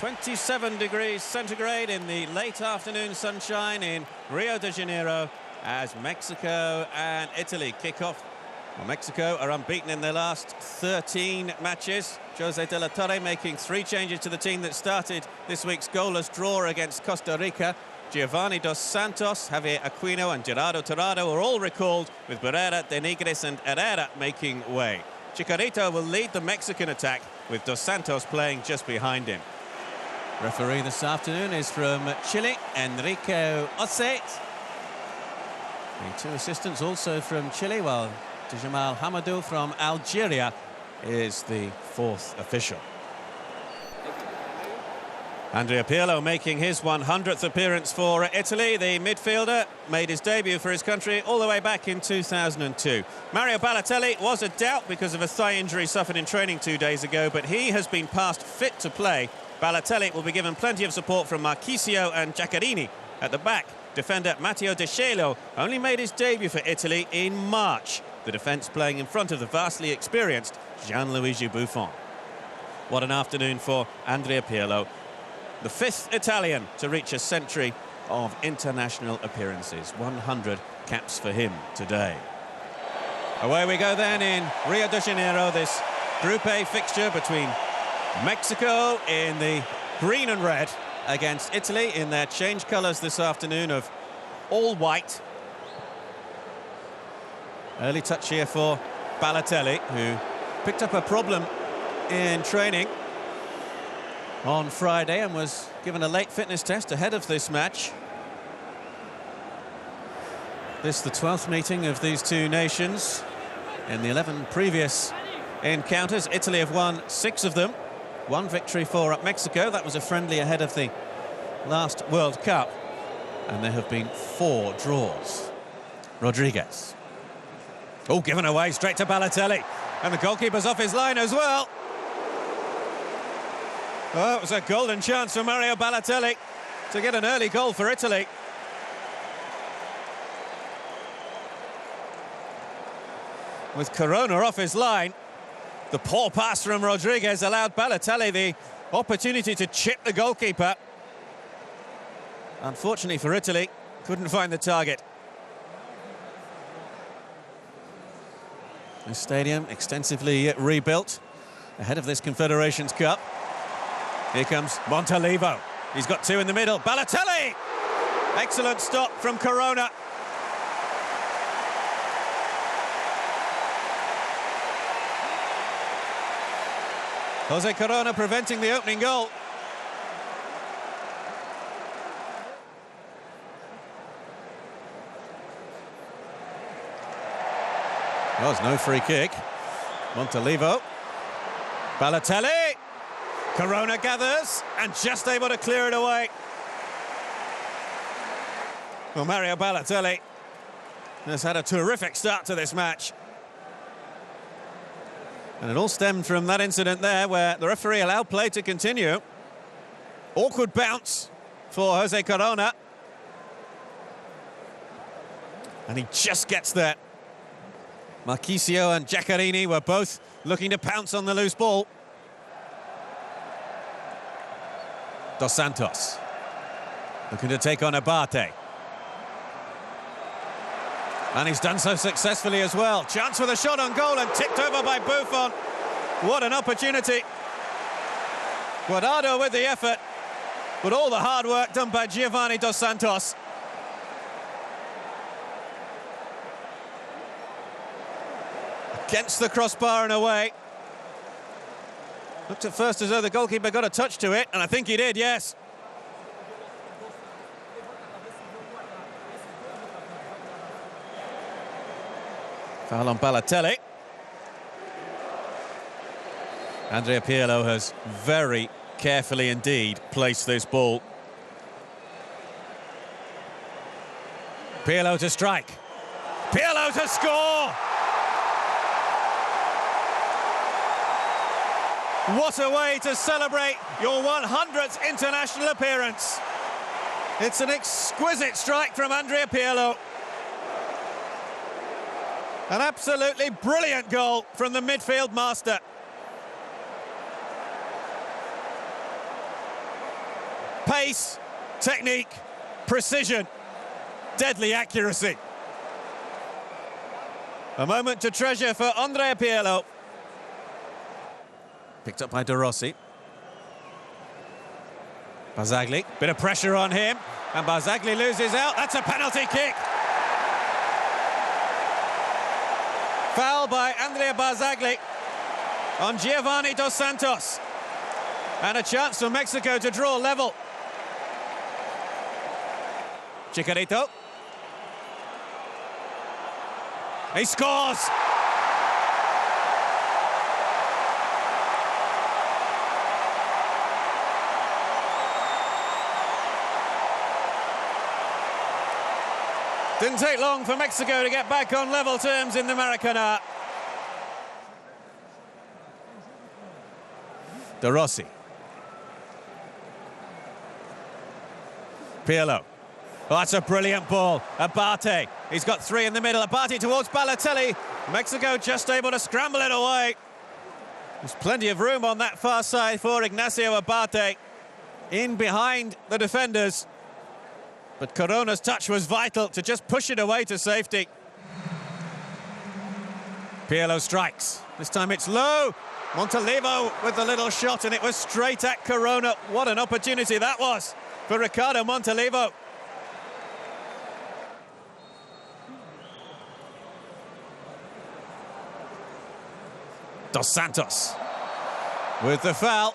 27 degrees centigrade in the late afternoon sunshine in Rio de Janeiro as Mexico and Italy kick off. Well, Mexico are unbeaten in their last 13 matches. Jose de la Torre making 3 changes to the team that started this week's goalless draw against Costa Rica. Giovanni Dos Santos, Javier Aquino and Gerardo Torrado are all recalled, with Barrera, De Nigris and Herrera making way. Chicharito will lead the Mexican attack, with Dos Santos playing just behind him. Referee this afternoon is from Chile, Enrique Ocet. The 2 assistants also from Chile, while Djamal Hamadou from Algeria is the 4th official. Andrea Pirlo making his 100th appearance for Italy. The midfielder made his debut for his country all the way back in 2002. Mario Balotelli was a doubt because of a thigh injury suffered in training 2 days ago, but he has been passed fit to play. Balotelli will be given plenty of support from Marchisio and Giaccherini. At the back, defender Matteo De Scelio only made his debut for Italy in March. The defence playing in front of the vastly experienced Gianluigi Buffon. What an afternoon for Andrea Pirlo, the 5th Italian to reach a century of international appearances. 100 caps for him today. Away we go then in Rio de Janeiro, this Group A fixture between Mexico in the green and red against Italy in their change colours this afternoon of all white. Early touch here for Balotelli, who picked up a problem in training on Friday and was given a late fitness test ahead of this match. This the 12th meeting of these two nations. In the 11 previous encounters, Italy have won 6 of them. 1 victory for Mexico. That was a friendly ahead of the last World Cup. And there have been 4 draws. Rodriguez. Oh, given away straight to Balotelli. And the goalkeeper's off his line as well. Oh, it was a golden chance for Mario Balotelli to get an early goal for Italy. With Corona off his line, the poor pass from Rodriguez allowed Balotelli the opportunity to chip the goalkeeper. Unfortunately for Italy, couldn't find the target. The stadium extensively rebuilt ahead of this Confederations Cup. Here comes Montalivo. He's got 2 in the middle. Balotelli! Excellent stop from Corona. Jose Corona preventing the opening goal. Well, there's no free kick. Montalivo. Balotelli. Corona gathers and just able to clear it away. Well, Mario Balotelli has had a terrific start to this match. And it all stemmed from that incident there where the referee allowed play to continue. Awkward bounce for Jose Corona. And he just gets there. Marchisio and Giaccherini were both looking to pounce on the loose ball. Dos Santos looking to take on Abate. And he's done so successfully as well. Chance with a shot on goal and tipped over by Buffon. What an opportunity. Guardado with the effort, but all the hard work done by Giovanni Dos Santos. Against the crossbar and away. Looked at first as though the goalkeeper got a touch to it, and I think he did, yes. Foul on Balotelli. Andrea Pirlo has very carefully indeed placed this ball. Pirlo to strike. Pirlo to score! What a way to celebrate your 100th international appearance. It's an exquisite strike from Andrea Pirlo. An absolutely brilliant goal from the midfield master. Pace, technique, precision, deadly accuracy. A moment to treasure for Andrea Pirlo. Picked up by De Rossi. Barzagli, bit of pressure on him, and Barzagli loses out. That's a penalty kick. Foul by Andrea Barzagli on Giovanni Dos Santos. And a chance for Mexico to draw level. Chicharito. He scores! Didn't take long for Mexico to get back on level terms in the Maracanã. De Rossi. Pirlo. Oh, that's a brilliant ball. Abate. He's got three in the middle. Abate towards Balotelli. Mexico just able to scramble it away. There's plenty of room on that far side for Ignacio Abate. In behind the defenders. But Corona's touch was vital to just push it away to safety. Pirlo strikes. This time it's low. Montalivo with the little shot, and it was straight at Corona. What an opportunity that was for Ricardo Montalivo. Dos Santos with the foul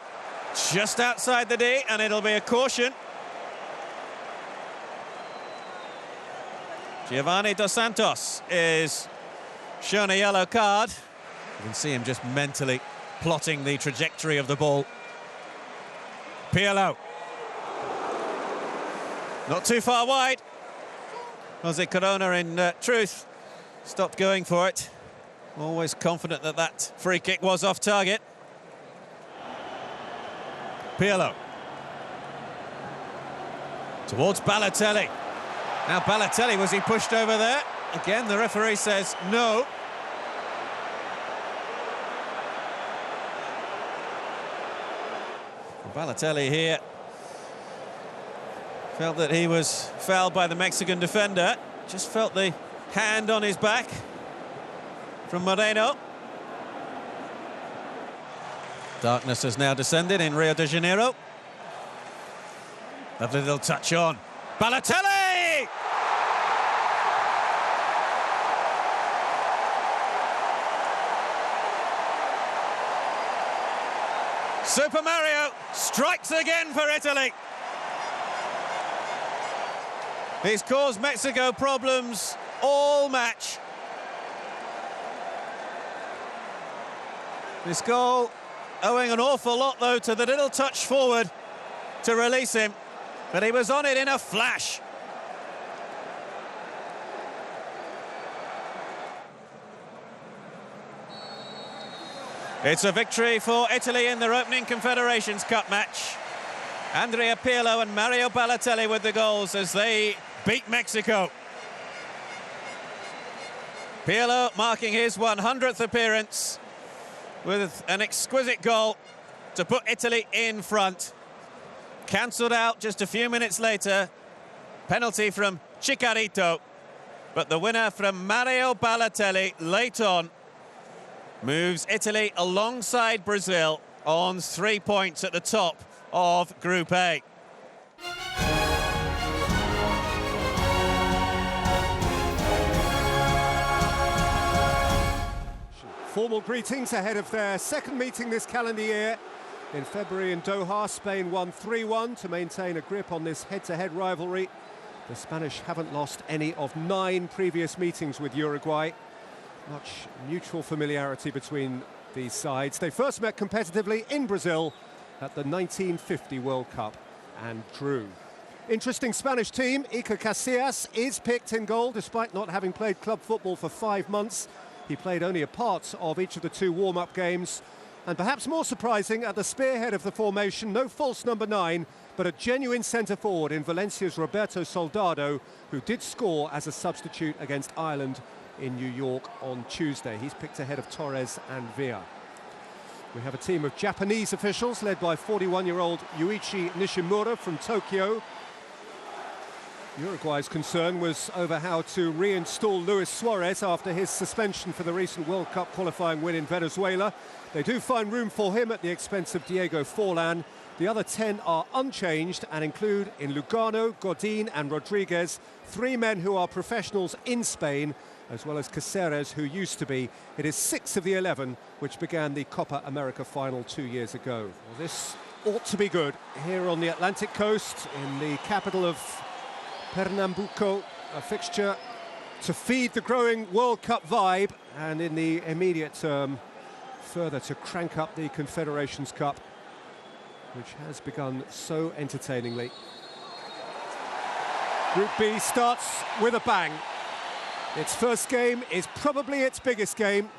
just outside the D, and it'll be a caution. Giovanni Dos Santos is shown a yellow card. You can see him just mentally plotting the trajectory of the ball. Pirlo. Not too far wide. Jose Corona, in truth, stopped going for it. Always confident that that free kick was off target. Pirlo. Towards Balotelli. Now Balotelli, was he pushed over there? Again, the referee says no. Balotelli here felt that he was fouled by the Mexican defender. Just felt the hand on his back from Moreno. Darkness has now descended in Rio de Janeiro. Lovely little touch on. Balotelli! Super Mario strikes again for Italy. He's caused Mexico problems all match. This goal owing an awful lot, though, to the little touch forward to release him. But he was on it in a flash. It's a victory for Italy in their opening Confederations Cup match. Andrea Pirlo and Mario Balotelli with the goals as they beat Mexico. Pirlo marking his 100th appearance with an exquisite goal to put Italy in front. Cancelled out just a few minutes later. Penalty from Chicharito. But the winner from Mario Balotelli late on moves Italy alongside Brazil on 3 points at the top of Group A. Formal greetings ahead of their second meeting this calendar year. In February in Doha, Spain won 3-1 to maintain a grip on this head-to-head rivalry. The Spanish haven't lost any of 9 previous meetings with Uruguay. Much mutual familiarity between these sides. They first met competitively in Brazil at the 1950 World Cup and drew. Interesting Spanish team. Iker Casillas is picked in goal despite not having played club football for 5 months. He played only a part of each of the 2 warm-up games. And perhaps more surprising, at the spearhead of the formation, no false number 9, but a genuine centre-forward in Valencia's Roberto Soldado, who did score as a substitute against Ireland in New York on Tuesday. He's picked ahead of Torres and Villa. We have a team of Japanese officials led by 41-year-old Yuichi Nishimura from Tokyo. Uruguay's concern was over how to reinstall Luis Suarez after his suspension for the recent World Cup qualifying win in Venezuela. They do find room for him at the expense of Diego Forlan. The other 10 are unchanged and include in Lugano, Godin and Rodriguez, 3 men who are professionals in Spain, as well as Caceres, who used to be. It is 6 of the 11 which began the Copa America final 2 years ago. Well, this ought to be good here on the Atlantic coast, in the capital of Pernambuco, a fixture to feed the growing World Cup vibe, and in the immediate term, further to crank up the Confederations Cup, which has begun so entertainingly. Group B starts with a bang. Its first game is probably its biggest game.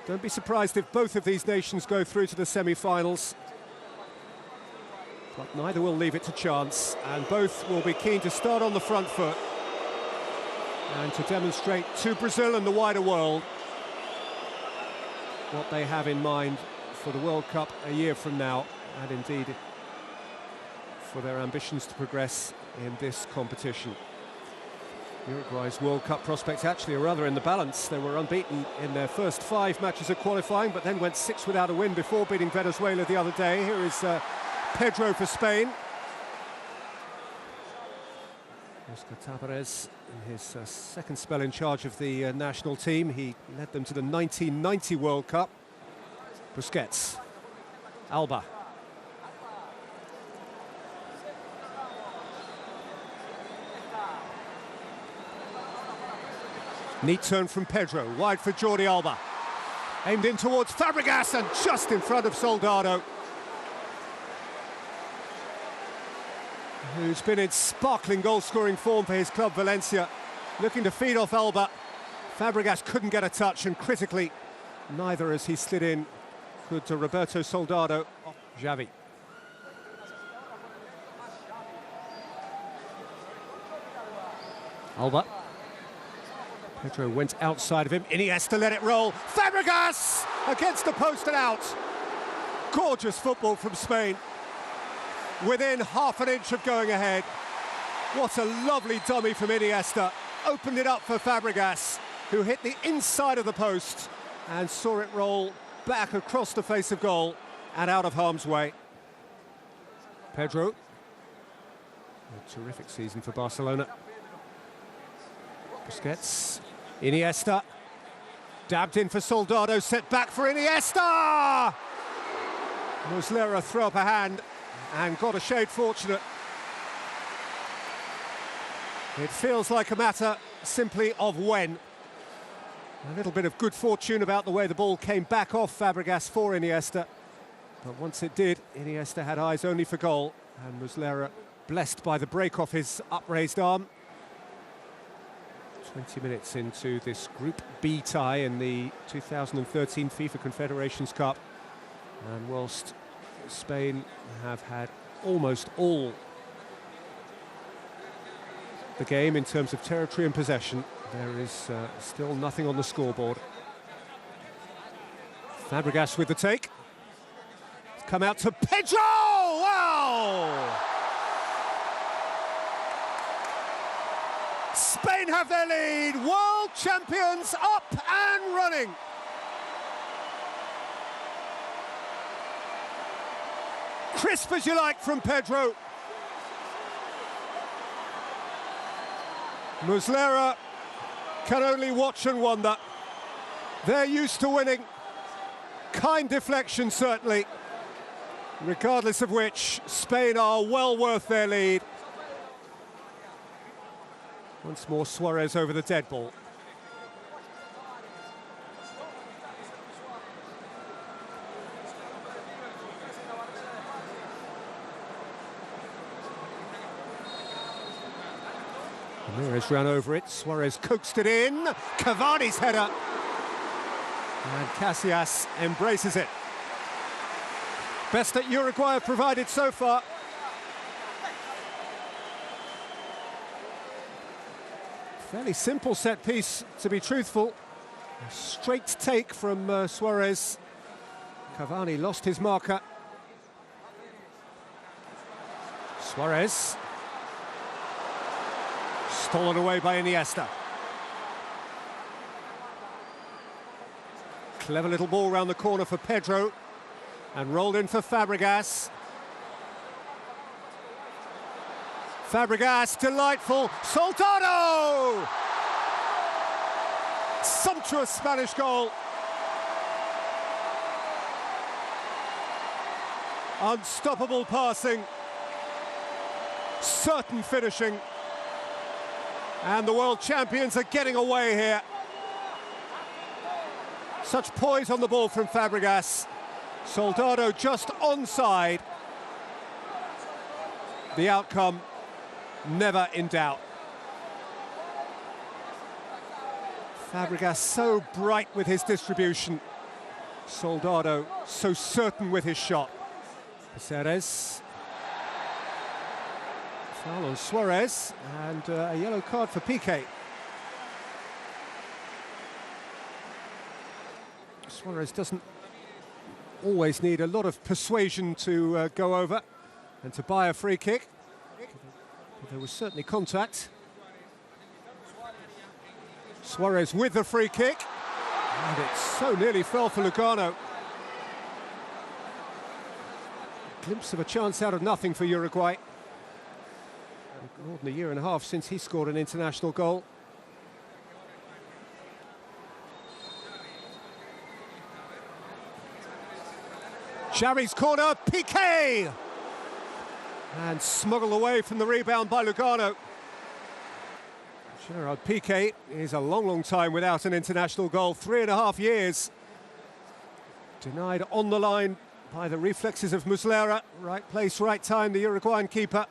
Don't be surprised if both of these nations go through to the semi-finals. But neither will leave it to chance, and both will be keen to start on the front foot and to demonstrate to Brazil and the wider world what they have in mind for the World Cup a year from now, and indeed for their ambitions to progress in this competition. Uruguay's World Cup prospects actually are rather in the balance. They were unbeaten in their first 5 matches of qualifying, but then went 6 without a win before beating Venezuela the other day. Here is Pedro for Spain. Oscar Tabarez, in his second spell in charge of the national team, he led them to the 1990 World Cup. Busquets, Alba. Neat turn from Pedro, wide for Jordi Alba. Aimed in towards Fabregas and just in front of Soldado, who's been in sparkling goal-scoring form for his club Valencia. Looking to feed off Alba. Fabregas couldn't get a touch, and critically, neither as he slid in could Roberto Soldado. Xavi. Alba. Pedro went outside of him. Iniesta let it roll. Fabregas against the post and out. Gorgeous football from Spain. Within half an inch of going ahead. What a lovely dummy from Iniesta. Opened it up for Fabregas, who hit the inside of the post and saw it roll back across the face of goal and out of harm's way. Pedro. A terrific season for Barcelona. Busquets. Iniesta. Dabbed in for Soldado, set back for Iniesta! Muslera threw up a hand and got a shade fortunate. It feels like a matter simply of when. A little bit of good fortune about the way the ball came back off Fabregas for Iniesta. But once it did, Iniesta had eyes only for goal, and Muslera blessed by the break off his upraised arm. 20 minutes into this Group B tie in the 2013 FIFA Confederations Cup. And whilst Spain have had almost all the game in terms of territory and possession, there is still nothing on the scoreboard. Fabregas with the take. Come out to Pedro! Wow! Spain have their lead. World champions up and running. Crisp as you like from Pedro. Muslera can only watch and wonder. They're used to winning. Kind deflection, certainly. Regardless of which, Spain are well worth their lead. Once more, Suarez over the dead ball. Ramirez ran over it. Suarez coaxed it in. Cavani's header. And Casillas embraces it. Best that Uruguay have provided so far. Fairly simple set piece, to be truthful. A straight take from Suarez. Cavani lost his marker. Suarez. Stolen away by Iniesta. Clever little ball round the corner for Pedro. And rolled in for Fabregas. Fabregas, delightful. Soldado! Sumptuous Spanish goal. Unstoppable passing. Certain finishing. And the world champions are getting away here. Such poise on the ball from Fabregas. Soldado just onside. The outcome never in doubt. Fabregas so bright with his distribution. Soldado so certain with his shot. Ceres. Foul on Suarez and a yellow card for Piqué. Suarez doesn't always need a lot of persuasion to go over and to buy a free kick. But there was certainly contact. Suarez with the free kick. And it so nearly fell for Lugano. Glimpse of a chance out of nothing for Uruguay. More than a year and a half since he scored an international goal. Xavi's corner, Piqué! And smuggled away from the rebound by Lugano. Gerard Piqué is a long, long time without an international goal, 3.5 years. Denied on the line by the reflexes of Muslera. Right place, right time, the Uruguayan keeper.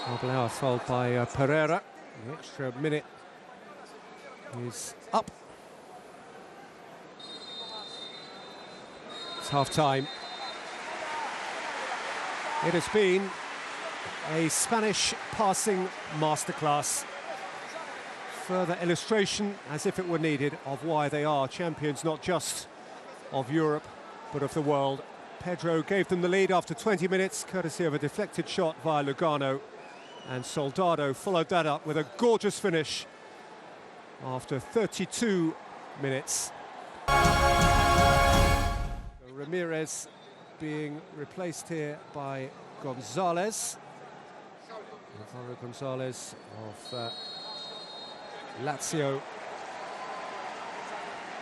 Oblauer fouled by Pereira. The extra minute is up. It's half-time. It has been a Spanish passing masterclass. Further illustration, as if it were needed, of why they are champions, not just of Europe, but of the world. Pedro gave them the lead after 20 minutes, courtesy of a deflected shot via Lugano. And Soldado followed that up with a gorgeous finish after 32 minutes. Ramirez being replaced here by Gonzalez. Alvaro Gonzalez of Lazio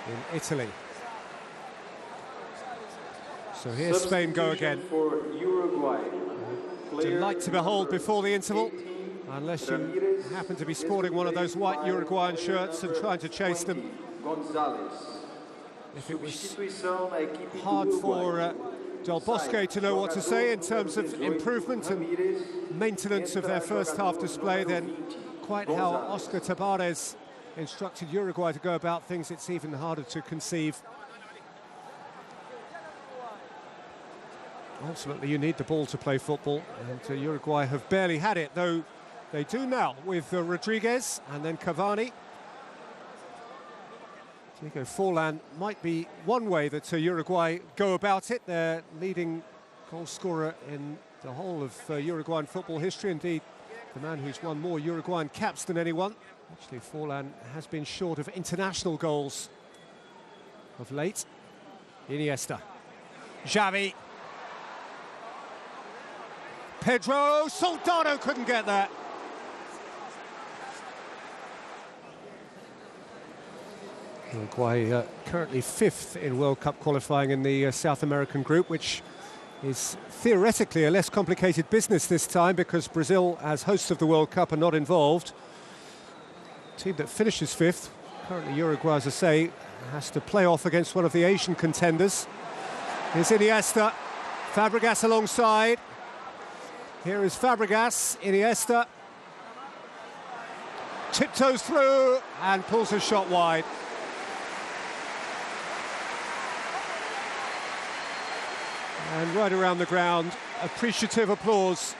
in Italy. So here's Spain go again. For Uruguay. Delight to behold before the interval, unless you happen to be sporting one of those white Uruguayan shirts and trying to chase them. If it was hard for Del Bosque to know what to say in terms of improvement and maintenance of their first half display, then quite how Oscar Tabarez instructed Uruguay to go about things, it's even harder to conceive. Ultimately, you need the ball to play football, and Uruguay have barely had it, though they do now with Rodriguez and then Cavani. Diego Forlan might be one way that Uruguay go about it. Their leading goal scorer in the whole of Uruguayan football history, indeed the man who's won more Uruguayan caps than anyone. Actually, Forlan has been short of international goals of late. Iniesta. Xavi. Pedro, Soldado couldn't get that. Uruguay currently 5th in World Cup qualifying in the South American group, which is theoretically a less complicated business this time because Brazil, as hosts of the World Cup, are not involved. Team that finishes 5th, currently Uruguay, as I say, has to play off against one of the Asian contenders. Here's Iniesta, Fabregas alongside. Here is Fabregas, Iniesta. Tiptoes through and pulls a shot wide. And right around the ground, appreciative applause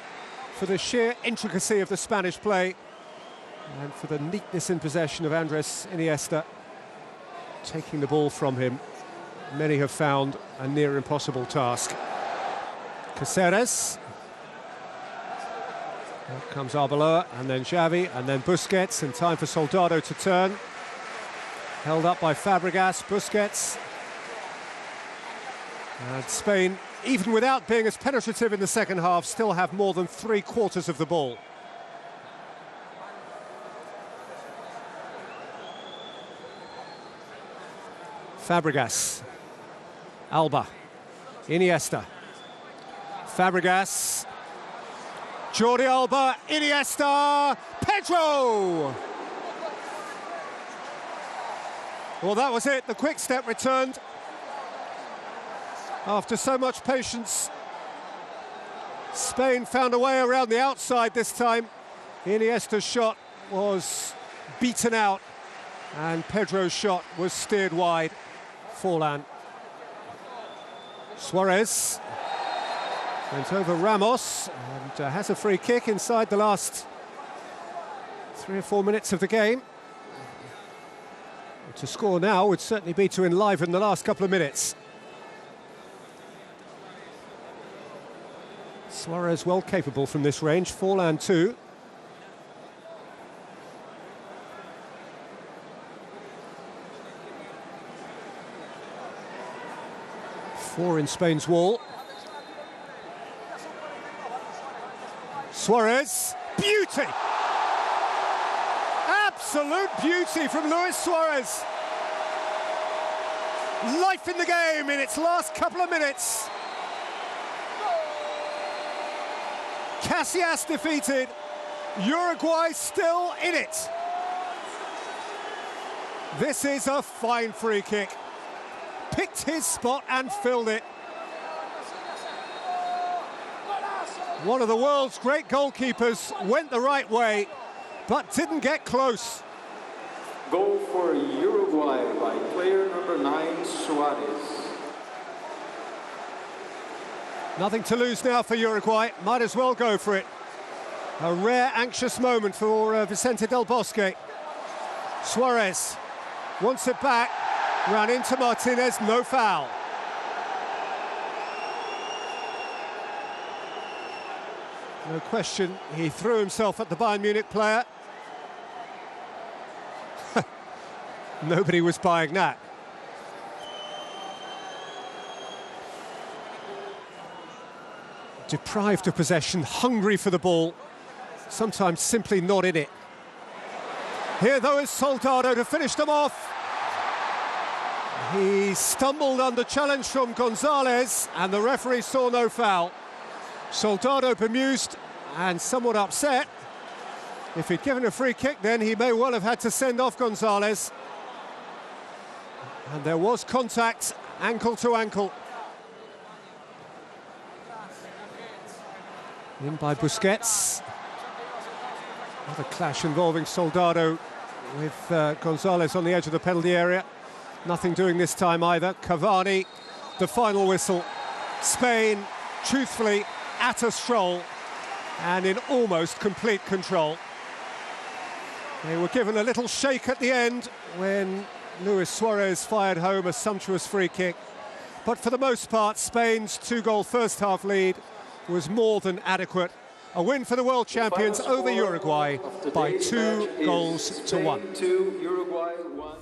for the sheer intricacy of the Spanish play. And for the neatness in possession of Andres Iniesta, taking the ball from him, many have found a near impossible task. Caceres. Here comes Arbeloa, and then Xavi, and then Busquets, and time for Soldado to turn. Held up by Fabregas, Busquets. And Spain, even without being as penetrative in the second half, still have more than 3/4 of the ball. Fabregas, Alba, Iniesta, Fabregas, Jordi Alba, Iniesta, Pedro! Well, that was it, the quick step returned. After so much patience, Spain found a way around the outside this time. Iniesta's shot was beaten out, and Pedro's shot was steered wide. Forlan. Suarez went over Ramos and has a free kick inside the last 3 or 4 minutes of the game. To score now would certainly be to enliven the last couple of minutes. Suarez well capable from this range, Forlan too. Four in Spain's wall. Suarez, beauty! Absolute beauty from Luis Suarez. Life in the game in its last couple of minutes. Casillas defeated, Uruguay still in it. This is a fine free kick. Picked his spot and filled it. One of the world's great goalkeepers went the right way, but didn't get close. Goal for Uruguay by player number 9, Suarez. Nothing to lose now for Uruguay, might as well go for it. A rare, anxious moment for Vicente Del Bosque. Suarez wants it back, ran into Martinez, no foul. No question, he threw himself at the Bayern Munich player. Nobody was buying that. Deprived of possession, hungry for the ball, sometimes simply not in it. Here, though, is Soldado to finish them off. He stumbled under challenge from Gonzalez, and the referee saw no foul. Soldado bemused and somewhat upset. If he'd given a free kick, then he may well have had to send off Gonzalez. And there was contact, ankle to ankle. In by Busquets. Another clash involving Soldado with Gonzalez on the edge of the penalty area. Nothing doing this time either. Cavani, the final whistle. Spain, truthfully, at a stroll and in almost complete control. They were given a little shake at the end when Luis Suarez fired home a sumptuous free kick. But for the most part, Spain's 2-goal first-half lead was more than adequate. A win for the world champions over Uruguay by 2 goals to 1. 2, Uruguay 1.